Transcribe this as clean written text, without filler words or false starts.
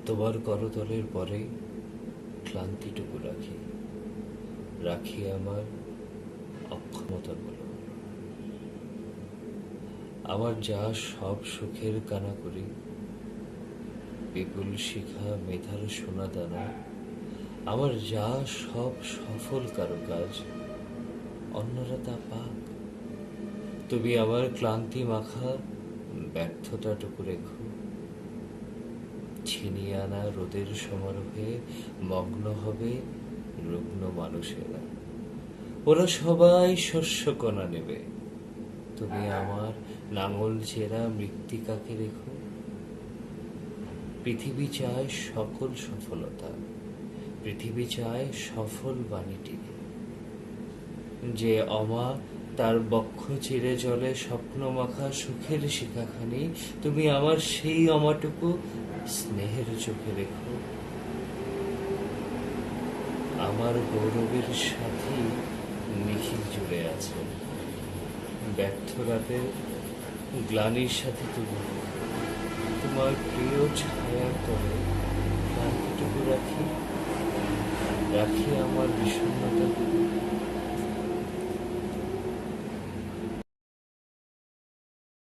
তোমার করতলের পরে ক্লান্তিটুকু রাখি, রাখি আমার অক্ষমতাগুলো, আমার যা সব সুখের কানাকড়ি, বিপুল শিখা মেধার সোনা দানা, আমার যা সব সফল কারুকাজ, অন্যরা তা পাক, তুমি আমার ক্লান্তি মাখা ব্যর্থতাটুকু রেখো। ছিনিয়ে আনা রোদের সমারোহে মগ্ন হবে রুগ্ন মানুষেরা, ওরা সবাই শস্যকণা নেবে, তুমি আমার লাঙল চেরা মৃত্তিকাকে রেখো। পৃথিবী চায় সকল সফলতা, পৃথিবী চায় সফল বাণীটিকে, যে অমা তার বক্ষ চিরে জলে স্বপ্ন মাখা সুখের শিখাখানি, তুমি আমার সেই অমাটুকু স্নেহের চোখে রেখো। আমার গৌরবের সাথে নিখিল জুড়ে আছে, ব্যর্থ রাতের গ্লানির সাথে তুমি তোমার প্রিয় ছায়ার তলে ক্লান্তিটুকু রাখি, রাখি আমার বিষণ্ণতা,